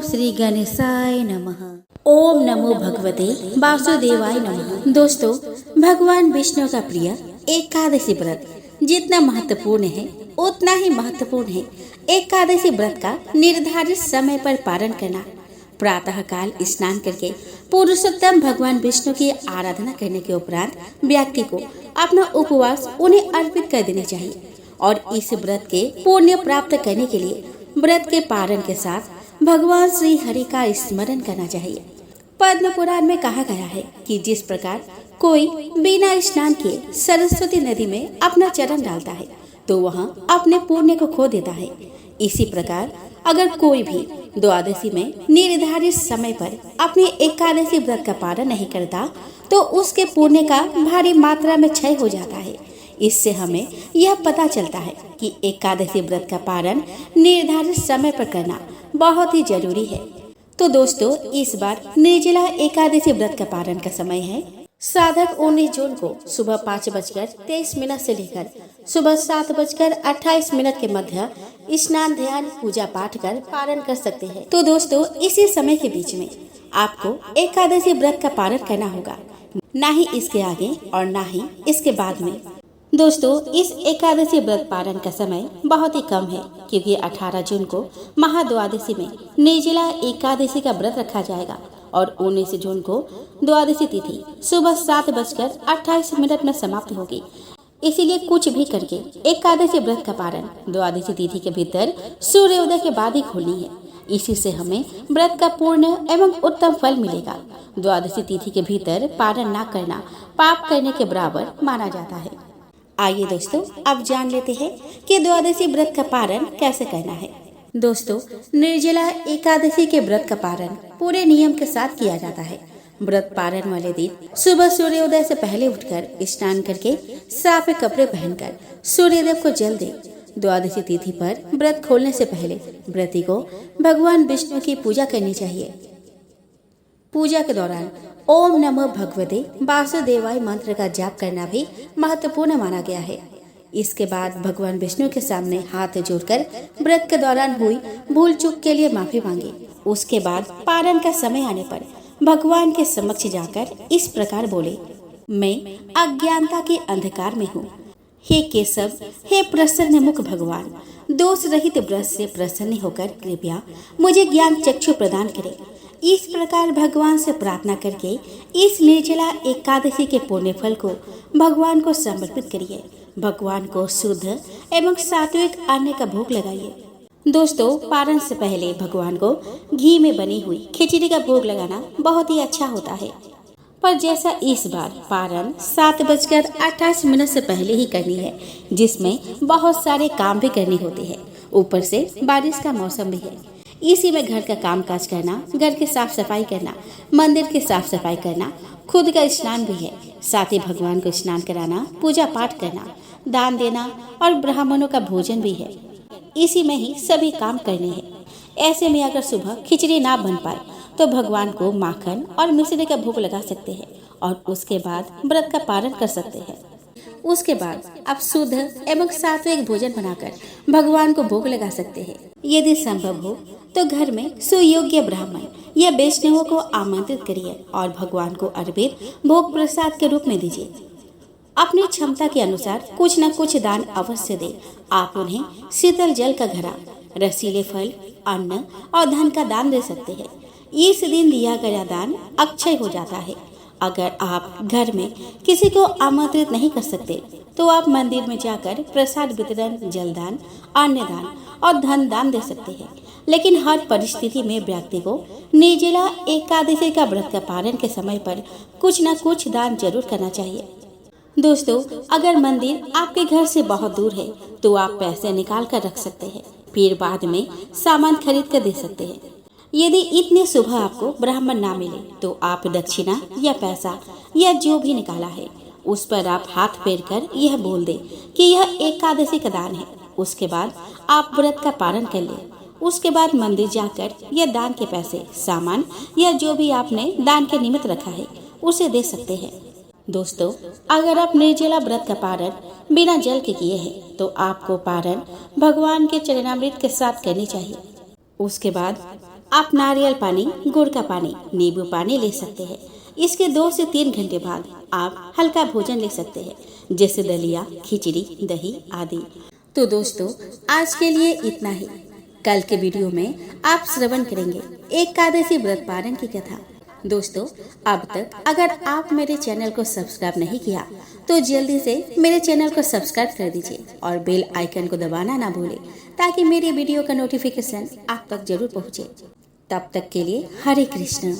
श्री गणेशाय नमः। ओम नमो भगवते वासुदेवाय नमः। दोस्तों, भगवान विष्णु का प्रिय एकादशी व्रत जितना महत्वपूर्ण है उतना ही महत्वपूर्ण है एकादशी व्रत का निर्धारित समय पर पालन करना। प्रातः काल स्नान करके पुरुषोत्तम भगवान विष्णु की आराधना करने के उपरांत व्यक्ति को अपना उपवास उन्हें अर्पित कर देना चाहिए और इस व्रत के पुण्य प्राप्त करने के लिए व्रत के पालन के साथ भगवान श्री हरि का स्मरण करना चाहिए। पद्म पुराण में कहा गया है कि जिस प्रकार कोई बिना स्नान किए सरस्वती नदी में अपना चरण डालता है तो वह अपने पुण्य को खो देता है, इसी प्रकार अगर कोई भी द्वादशी में निर्धारित समय पर अपने एकादशी व्रत का पालन नहीं करता तो उसके पुण्य का भारी मात्रा में क्षय हो जाता है। इससे हमें यह पता चलता है कि एकादशी व्रत का पालन निर्धारित समय पर करना बहुत ही जरूरी है। तो दोस्तों, इस बार निर्जला एकादशी व्रत का पालन का समय है साधक 19 जून को सुबह 5:23 से लेकर सुबह 7:28 के मध्य स्नान ध्यान पूजा पाठ कर पालन कर सकते हैं। तो दोस्तों, इसी समय के बीच में आपको एकादशी व्रत का पालन करना होगा, ना ही इसके आगे और ना ही इसके बाद में। दोस्तों, इस एकादशी व्रत पालन का समय बहुत ही कम है क्योंकि 18 जून को महाद्वादशी में निर्जला एकादशी का व्रत रखा जाएगा और 19 जून को द्वादशी तिथि सुबह 7:28 में समाप्त होगी। इसीलिए कुछ भी करके एकादशी व्रत का पालन द्वादशी तिथि के भीतर सूर्योदय के बाद ही खोलनी है। इसी से हमें व्रत का पूर्ण एवं उत्तम फल मिलेगा। द्वादशी तिथि के भीतर पालन न करना पाप करने के बराबर माना जाता है। आइए दोस्तों, अब जान लेते हैं कि द्वादशी व्रत का पालन कैसे करना है। दोस्तों, निर्जला एकादशी के व्रत का पालन पूरे नियम के साथ किया जाता है। व्रत पालन वाले दिन सुबह सूर्योदय से पहले उठकर स्नान करके साफ कपड़े पहनकर सूर्यदेव को जल दे। द्वादशी तिथि पर व्रत खोलने से पहले व्रती को भगवान विष्णु की पूजा करनी चाहिए। पूजा के दौरान ओम नमो भगवते वासुदेवाय मंत्र का जाप करना भी महत्वपूर्ण माना गया है। इसके बाद भगवान विष्णु के सामने हाथ जोड़कर व्रत के दौरान हुई भूल चूक के लिए माफी मांगे। उसके बाद पारण का समय आने पर भगवान के समक्ष जाकर इस प्रकार बोले, मैं अज्ञानता के अंधकार में हूँ। हे केशव, हे प्रसन्न मुख भगवान, दोष रहित व्रत से प्रसन्न होकर कृपया मुझे ज्ञान चक्षु प्रदान करें। इस प्रकार भगवान से प्रार्थना करके इस निर्जला एकादशी के पुण्य फल को भगवान को समर्पित करिए। भगवान को शुद्ध एवं सात्विक अन्न का भोग लगाइए। दोस्तों, पारण से पहले भगवान को घी में बनी हुई खिचड़ी का भोग लगाना बहुत ही अच्छा होता है, पर जैसा इस बार पारण 7:28 से पहले ही करनी है, जिसमें बहुत सारे काम भी करने होते हैं। ऊपर से बारिश का मौसम भी है। इसी में घर का कामकाज करना, घर की साफ सफाई करना, मंदिर की साफ सफाई करना, खुद का स्नान भी है। साथ ही भगवान को स्नान कराना, पूजा पाठ करना, दान देना और ब्राह्मणों का भोजन भी है। इसी में ही सभी काम करने हैं। ऐसे में अगर सुबह खिचड़ी ना बन पाए तो भगवान को माखन और मिश्री का भोग लगा सकते हैं और उसके बाद व्रत का पालन कर सकते हैं। उसके बाद आप शुद्ध एवं सात्विक भोजन बनाकर भगवान को भोग लगा सकते हैं। यदि संभव हो तो घर में सुयोग्य ब्राह्मण या वैष्णवों को आमंत्रित करिए और भगवान को अर्पित भोग प्रसाद के रूप में दीजिए। अपनी क्षमता के अनुसार कुछ न कुछ दान अवश्य दे। आप उन्हें शीतल जल का घड़ा, रसीले फल, अन्न और धन का दान दे सकते हैं। इस दिन दिया गया दान अक्षय हो जाता है। अगर आप घर में किसी को आमंत्रित नहीं कर सकते तो आप मंदिर में जाकर प्रसाद वितरण, जलदान, अन्न दान और धन दान दे सकते हैं। लेकिन हर परिस्थिति में व्यक्ति को निर्जला एकादशी का व्रत का पालन के समय पर कुछ न कुछ दान जरूर करना चाहिए। दोस्तों, अगर मंदिर आपके घर से बहुत दूर है तो आप पैसे निकाल कर रख सकते हैं, फिर बाद में सामान खरीद कर दे सकते हैं। यदि इतनी सुबह आपको ब्राह्मण ना मिले तो आप दक्षिणा या पैसा या जो भी निकाला है उस पर आप हाथ फेर कर यह बोल दें कि यह एकादशी का दान है। उसके बाद आप व्रत का पालन कर लें। उसके बाद मंदिर जाकर यह दान के पैसे, सामान या जो भी आपने दान के निमित्त रखा है उसे दे सकते हैं। दोस्तों, अगर आप निर्जला व्रत का पारण बिना जल के किए हैं तो आपको पारण भगवान के चरणामृत के साथ करनी चाहिए। उसके बाद आप नारियल पानी, गुड़ का पानी, नींबू पानी ले सकते हैं। इसके 2 से 3 घंटे बाद आप हल्का भोजन ले सकते हैं, जैसे दलिया, खिचड़ी, दही आदि। तो दोस्तों, आज के लिए इतना ही। कल के वीडियो में आप श्रवण करेंगे एकादशी व्रत पारण की कथा। दोस्तों, अब तक अगर आप मेरे चैनल को सब्सक्राइब नहीं किया तो जल्दी से मेरे चैनल को सब्सक्राइब कर दीजिए और बेल आइकन को दबाना ना भूलें, ताकि मेरे वीडियो का नोटिफिकेशन आप तक जरूर पहुंचे। तब तक के लिए हरे कृष्ण।